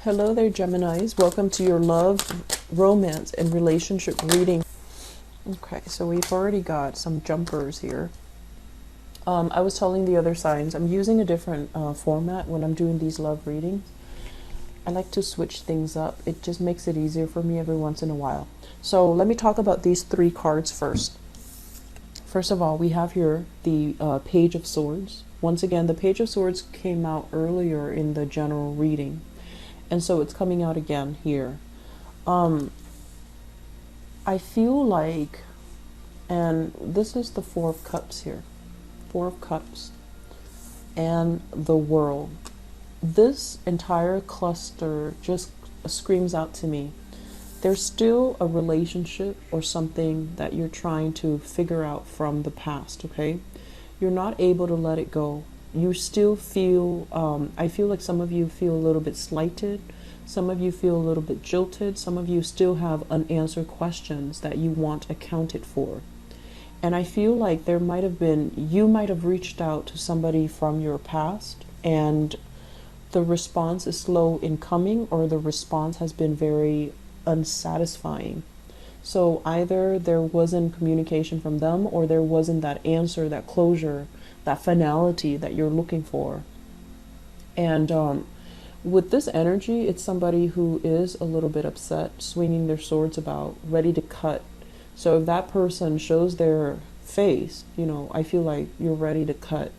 Hello there, Geminis. Welcome to your love, romance, and relationship reading. Okay, so we've already got some jumpers here. I was telling the other signs, I'm using a different format when I'm doing these love readings. I like to switch things up. It just makes it easier for me every once in a while. So let me talk about these three cards first. First of all, we have here the Page of Swords. Once again, the Page of Swords came out earlier in the general reading, and so it's coming out again here. I feel like, and this is the Four of Cups here. Four of Cups and the World. This entire cluster just screams out to me. There's still a relationship or something that you're trying to figure out from the past, okay? You're not able to let it go. You still feel, I feel like some of you feel a little bit slighted. Some of you feel a little bit jilted. Some of you still have unanswered questions that you want accounted for. And I feel like there might have been, you might have reached out to somebody from your past and the response is slow in coming, or the response has been very unsatisfying. So either there wasn't communication from them, or there wasn't that answer, that closure, that finality that you're looking for. And with this energy, it's somebody who is a little bit upset, swinging their swords about, ready to cut. So if that person shows their face, you know, I feel like you're ready to cut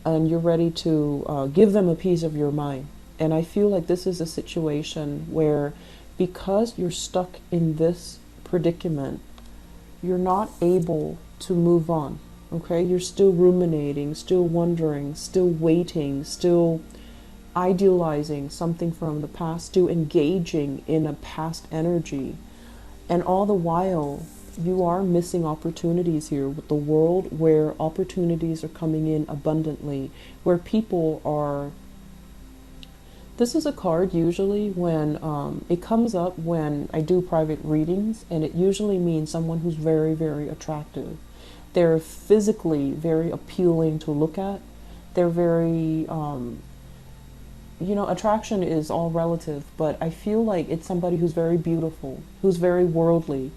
and you're ready to give them a piece of your mind. And I feel like this is a situation where, because you're stuck in this predicament, you're not able to move on, okay? You're still ruminating, still wondering, still waiting, still idealizing something from the past, still engaging in a past energy. And all the while, you are missing opportunities here with the World, where opportunities are coming in abundantly, where people are. This is a card usually when it comes up when I do private readings, and it usually means someone who's very, very attractive. They're physically very appealing to look at. They're very, you know, attraction is all relative, but I feel like it's somebody who's very beautiful, who's very worldly,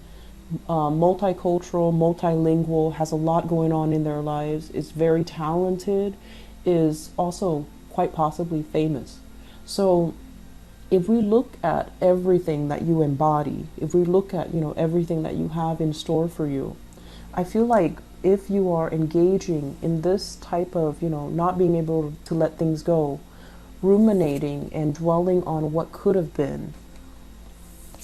multicultural, multilingual, has a lot going on in their lives, is very talented, is also quite possibly famous. So if we look at everything that you embody, if we look at, you know, everything that you have in store for you, I feel like if you are engaging in this type of, you know, not being able to let things go, ruminating and dwelling on what could have been,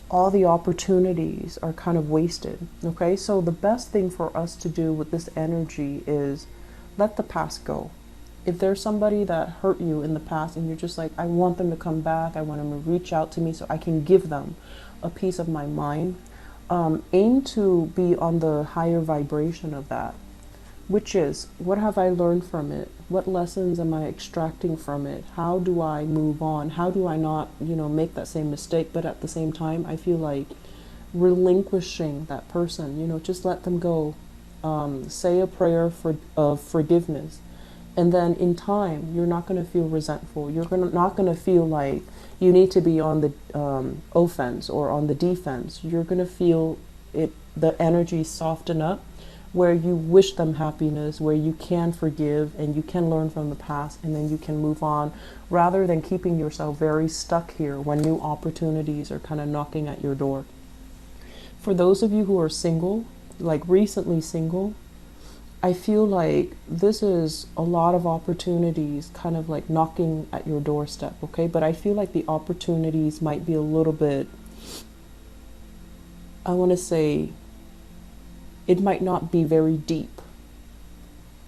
all the opportunities are kind of wasted, okay? So the best thing for us to do with this energy is let the past go. If there's somebody that hurt you in the past and you're just like, I want them to come back, I want them to reach out to me so I can give them a piece of my mind, aim to be on the higher vibration of that, which is, what have I learned from it? What lessons am I extracting from it? How do I move on? How do I not, you know, make that same mistake? But at the same time, I feel like relinquishing that person, you know, just let them go. Say a prayer of forgiveness. And then in time, you're not going to feel resentful. You're not going to feel like you need to be on the offense or on the defense. You're going to feel it, the energy soften up, where you wish them happiness, where you can forgive and you can learn from the past, and then you can move on, rather than keeping yourself very stuck here when new opportunities are kind of knocking at your door. For those of you who are single, like recently single, I feel like this is a lot of opportunities kind of like knocking at your doorstep, okay? But I feel like the opportunities might be a little bit, I want to say, it might not be very deep.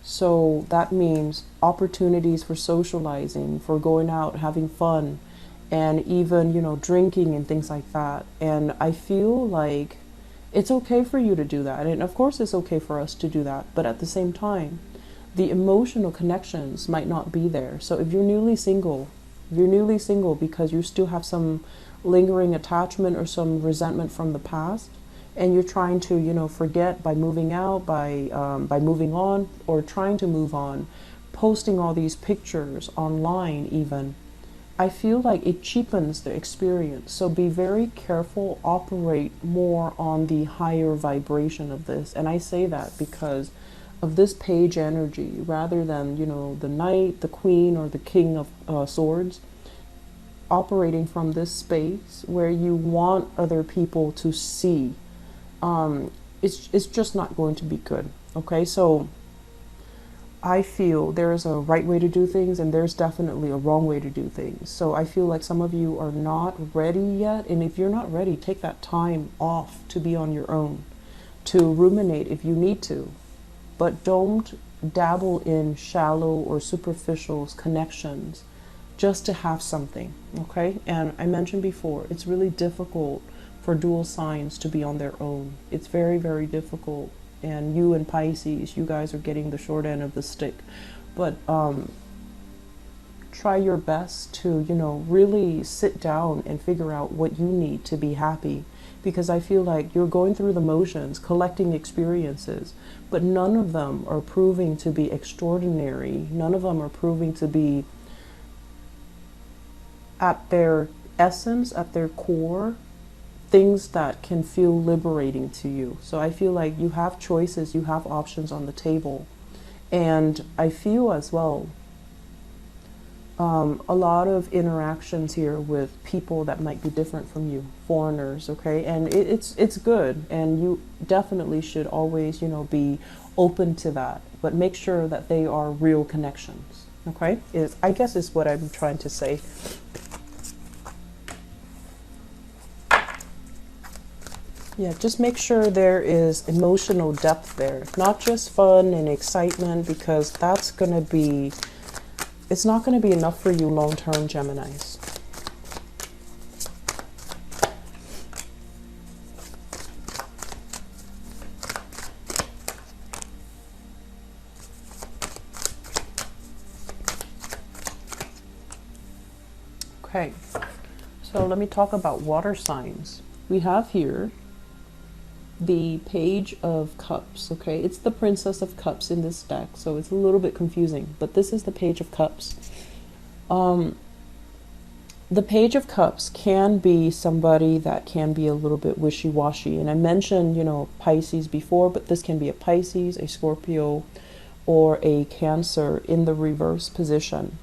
So that means opportunities for socializing, for going out, having fun, and even, you know, drinking and things like that. And I feel like it's okay for you to do that. And of course it's okay for us to do that. But at the same time, the emotional connections might not be there. So if you're newly single because you still have some lingering attachment or some resentment from the past, and you're trying to, you know, forget by moving out, by moving on, or trying to move on, posting all these pictures online even, I feel like it cheapens the experience. So be very careful, operate more on the higher vibration of this. And I say that because of this page energy, rather than, you know, the knight, the queen, or the king of swords, operating from this space where you want other people to see. It's just not going to be good. Okay, so I feel there's a right way to do things and there's definitely a wrong way to do things. So I feel like some of you are not ready yet. And if you're not ready, take that time off to be on your own, to ruminate if you need to. But don't dabble in shallow or superficial connections just to have something, okay? And I mentioned before, it's really difficult for dual signs to be on their own. It's very, very difficult. And you and Pisces, you guys are getting the short end of the stick. But try your best to, you know, really sit down and figure out what you need to be happy. Because I feel like you're going through the motions, collecting experiences, but none of them are proving to be extraordinary. None of them are proving to be at their essence, at their core, things that can feel liberating to you. So I feel like you have choices, you have options on the table. And I feel as well a lot of interactions here with people that might be different from you, foreigners, okay? And it's good, and you definitely should always, you know, be open to that, but make sure that they are real connections, okay? I guess is what I'm trying to say. Yeah, just make sure there is emotional depth there, not just fun and excitement, because that's going to be, it's not going to be enough for you long-term, Geminis. Okay, so let me talk about water signs. We have here the Page of Cups, okay? It's the Princess of Cups in this deck, so it's a little bit confusing, but this is the Page of Cups. The Page of Cups can be somebody that can be a little bit wishy-washy, and I mentioned, you know, Pisces before, but this can be a Pisces, a Scorpio, or a Cancer in the reverse position.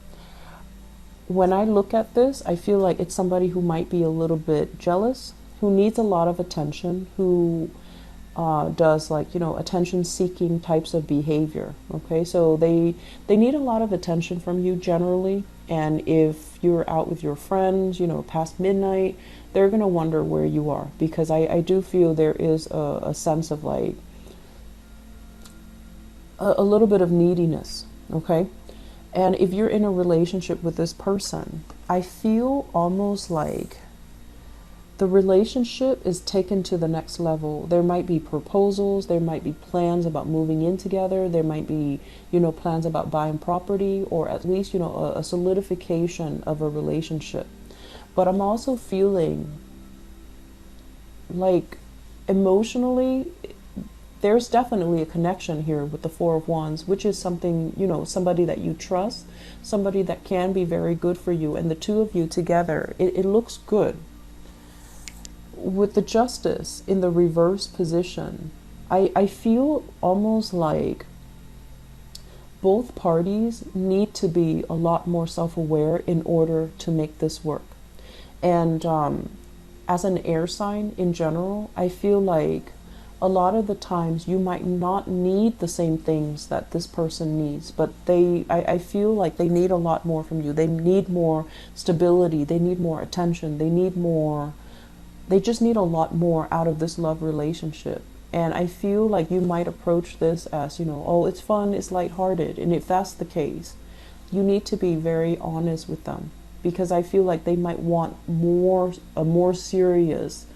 When I look at this, I feel like it's somebody who might be a little bit jealous, who needs a lot of attention, who does, like, you know, attention-seeking types of behavior, okay? So they need a lot of attention from you generally, and if you're out with your friends, you know, past midnight, they're going to wonder where you are, because I do feel there is a sense of, like, a little bit of neediness, okay? And if you're in a relationship with this person, I feel almost like the relationship is taken to the next level. There might be proposals, there might be plans about moving in together, there might be, you know, plans about buying property, or at least, you know, a solidification of a relationship. But I'm also feeling like emotionally, there's definitely a connection here with the Four of Wands, which is something, you know, somebody that you trust, somebody that can be very good for you, and the two of you together, it looks good. With the Justice in the reverse position, I feel almost like both parties need to be a lot more self-aware in order to make this work. And as an air sign in general, I feel like a lot of the times you might not need the same things that this person needs, but I feel like they need a lot more from you. They need more stability, they need more attention, they just need a lot more out of this love relationship. And I feel like you might approach this as, you know, oh, it's fun, it's lighthearted. And if that's the case, you need to be very honest with them, because I feel like they might want a more serious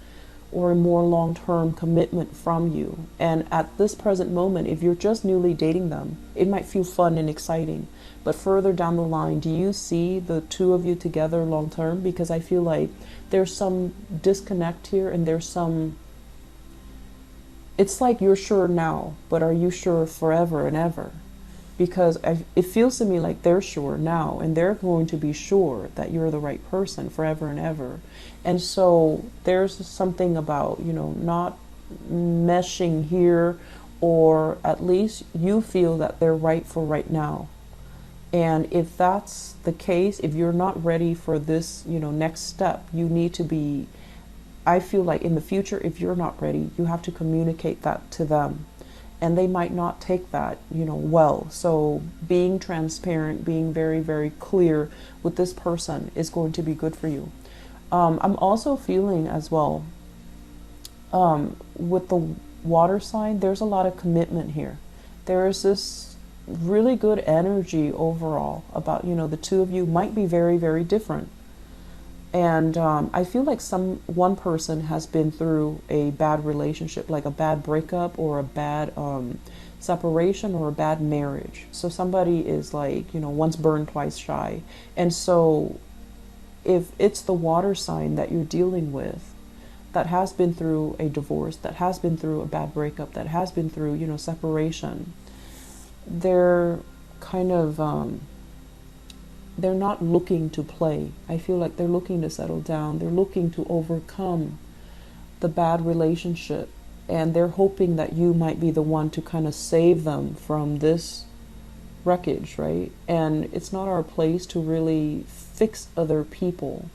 or a more long-term commitment from you. And at this present moment, if you're just newly dating them, it might feel fun and exciting. But further down the line, do you see the two of you together long-term? Because I feel like there's some disconnect here, and there's some, it's like you're sure now, but are you sure forever and ever? because it feels to me like they're sure now, and they're going to be sure that you're the right person forever and ever. And so there's something about, you know, not meshing here, or at least you feel that they're right for right now. And if that's the case, if you're not ready for this, you know, next step, you need to be, I feel like in the future, if you're not ready, you have to communicate that to them. And they might not take that, you know, well. So being transparent, being very, very clear with this person is going to be good for you. I'm also feeling as well, with the water sign, there's a lot of commitment here. There is this really good energy overall about, you know, the two of you might be very, very different. And I feel like one person has been through a bad relationship, like a bad breakup or a bad separation or a bad marriage. So somebody is like, you know, once burned, twice shy. And so if it's the water sign that you're dealing with, that has been through a divorce, that has been through a bad breakup, that has been through, you know, separation, they're kind of, they're not looking to play. I feel like they're looking to settle down. They're looking to overcome the bad relationship. And they're hoping that you might be the one to kind of save them from this wreckage, right? And it's not our place to really fix other people.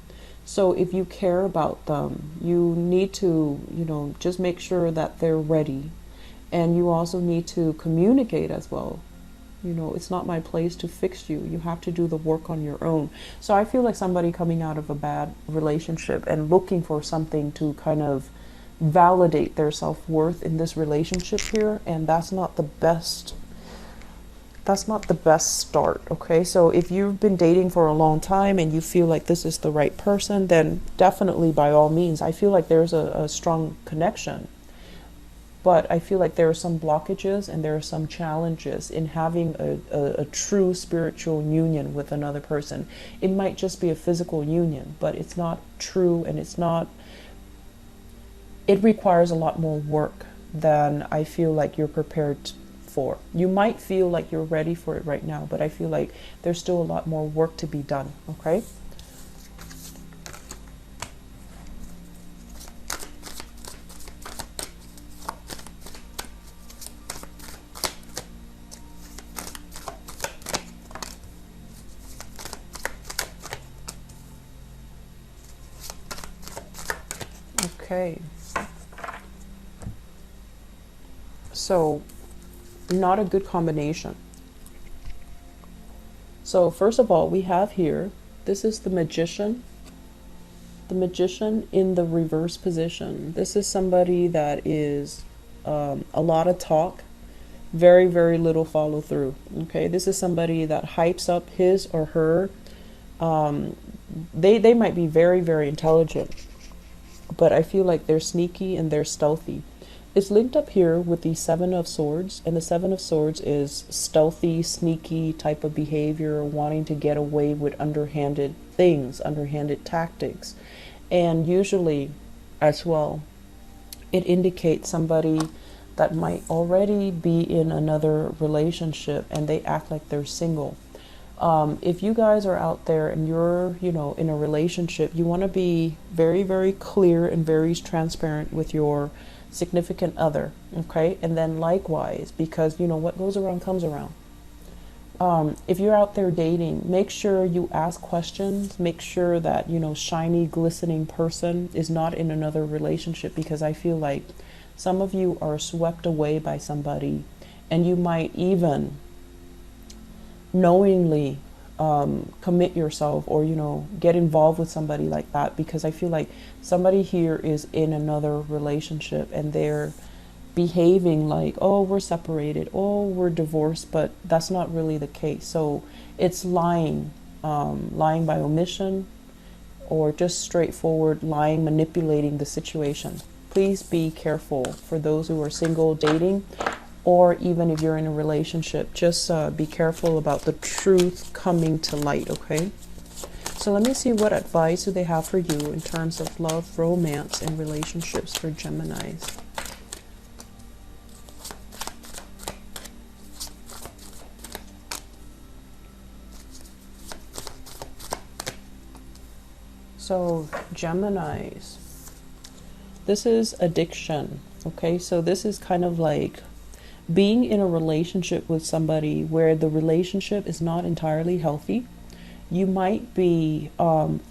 So if you care about them, you need to, you know, just make sure that they're ready. And you also need to communicate as well. You know, it's not my place to fix you. You have to do the work on your own. So I feel like somebody coming out of a bad relationship and looking for something to kind of validate their self-worth in this relationship here, and that's not the best start. Okay, so if you've been dating for a long time and you feel like this is the right person, then definitely, by all means, I feel like there's a strong connection. But I feel like there are some blockages and there are some challenges in having a true spiritual union with another person. It might just be a physical union, but it's not true, and it requires a lot more work than I feel like you're prepared for. You might feel like you're ready for it right now, but I feel like there's still a lot more work to be done, okay? Okay. So, not a good combination. So, first of all, we have here, this is the Magician. The Magician in the reverse position. This is somebody that is a lot of talk, very, very little follow through. Okay, this is somebody that hypes up his or her. They might be very, very intelligent, but I feel like they're sneaky and they're stealthy. It's linked up here with the Seven of Swords, and the Seven of Swords is stealthy, sneaky type of behavior, wanting to get away with underhanded things, underhanded tactics. And usually, as well, it indicates somebody that might already be in another relationship and they act like they're single. If you guys are out there and you're, you know, in a relationship, you want to be very, very clear and very transparent with your significant other, okay? And then likewise, because, you know, what goes around comes around. If you're out there dating, make sure you ask questions. Make sure that, you know, shiny, glistening person is not in another relationship, because I feel like some of you are swept away by somebody, and you might even knowingly commit yourself, or, you know, get involved with somebody like that, because I feel like somebody here is in another relationship and they're behaving like, oh, we're separated, oh, we're divorced, but that's not really the case. So it's lying, lying by omission, or just straightforward lying, manipulating the situation. Please be careful for those who are single, dating, or even if you're in a relationship. Just be careful about the truth coming to light, okay? So let me see, what advice do they have for you in terms of love, romance, and relationships for Geminis? So Geminis, this is addiction. Okay, so this is kind of like being in a relationship with somebody where the relationship is not entirely healthy. You might be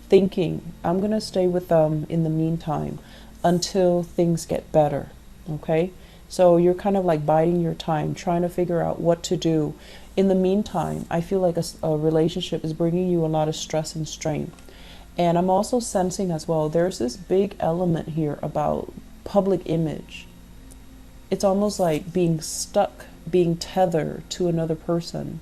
thinking, I'm going to stay with them in the meantime until things get better. Okay, so you're kind of like biding your time, trying to figure out what to do. In the meantime, I feel like a relationship is bringing you a lot of stress and strain. And I'm also sensing as well, there's this big element here about public image. It's almost like being stuck, being tethered to another person,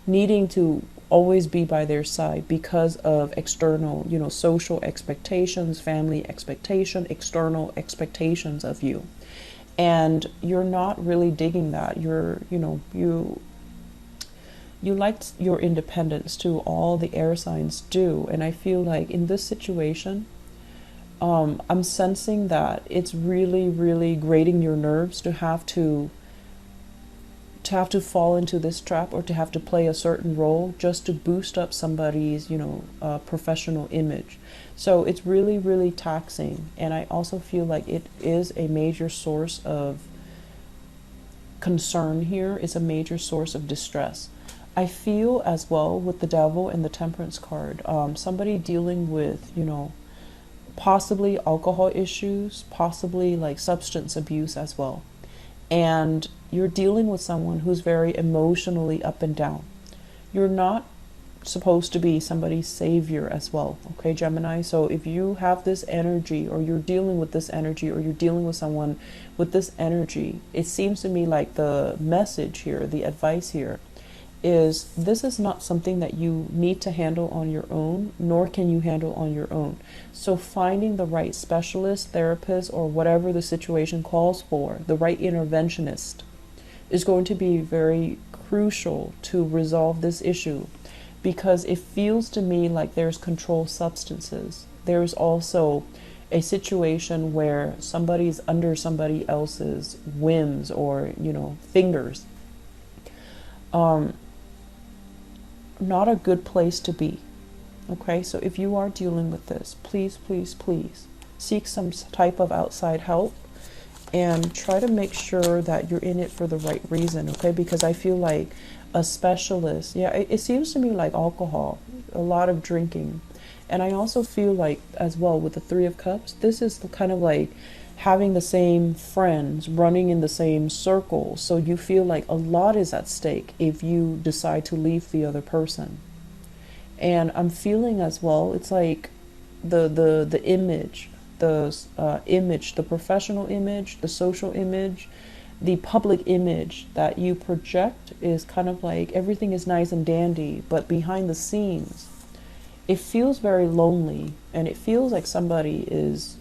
needing to always be by their side because of external, social expectations, family expectation, external expectations of you. And you're not really digging that. You like your independence too. All the air signs do. And I feel like in this situation, I'm sensing that it's really, really grating your nerves to have to fall into this trap, or to have to play a certain role just to boost up somebody's, professional image. So it's really, really taxing. And I also feel like it is a major source of concern here. It's a major source of distress. I feel as well with the Devil and the Temperance card, somebody dealing with, possibly alcohol issues, possibly like substance abuse as well. And you're dealing with someone who's very emotionally up and down. You're not supposed to be somebody's savior as well, okay, Gemini? So if you have this energy, or you're dealing with this energy, or you're dealing with someone with this energy, it seems to me like the message here, the advice here, is this is not something that you need to handle on your own, nor can you handle on your own. So finding the right specialist, therapist, or whatever the situation calls for, the right interventionist, is going to be very crucial to resolve this issue, because it feels to me like there's controlled substances. There's also a situation where somebody's under somebody else's whims or, fingers. Not a good place to be. Okay, so if you are dealing with this, please, please, please seek some type of outside help, and try to make sure that you're in it for the right reason. Okay, because I feel like a specialist, it seems to me like alcohol, a lot of drinking. And I also feel like as well with the Three of Cups, this is kind of like having the same friends, running in the same circle. So you feel like a lot is at stake if you decide to leave the other person. And I'm feeling as well, it's like the image, the professional image, the social image, the public image that you project is kind of like everything is nice and dandy, but behind the scenes, it feels very lonely, and it feels like somebody is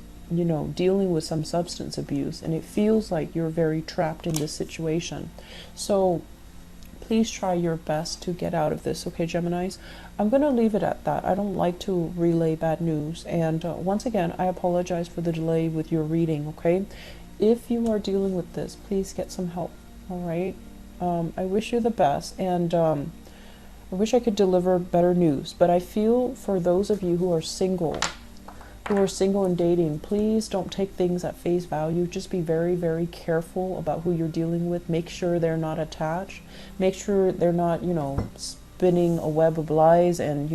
dealing with some substance abuse, and it feels like you're very trapped in this situation. So please try your best to get out of this, okay, Geminis? I'm going to leave it at that. I don't like to relay bad news, and once again, I apologize for the delay with your reading, okay? If you are dealing with this, please get some help, all right? I wish you the best, and I wish I could deliver better news, but I feel for those of you who are single and dating, please don't take things at face value. Just be very, very careful about who you're dealing with. Make sure they're not attached. Make sure they're not, spinning a web of lies and,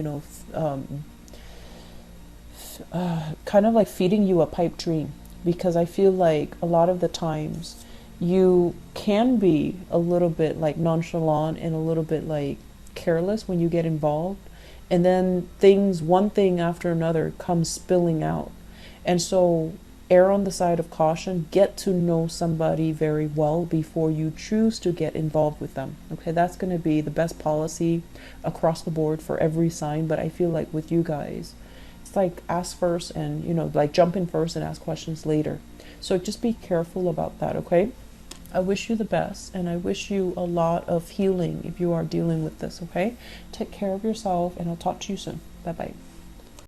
kind of like feeding you a pipe dream. Because I feel like a lot of the times you can be a little bit like nonchalant and a little bit like careless when you get involved. And then one thing after another comes spilling out. And so err on the side of caution. Get to know somebody very well before you choose to get involved with them. Okay, that's going to be the best policy across the board for every sign. But I feel like with you guys, it's like ask first and, like jump in first and ask questions later. So just be careful about that, okay? I wish you the best, and I wish you a lot of healing if you are dealing with this, okay? Take care of yourself, and I'll talk to you soon. Bye-bye.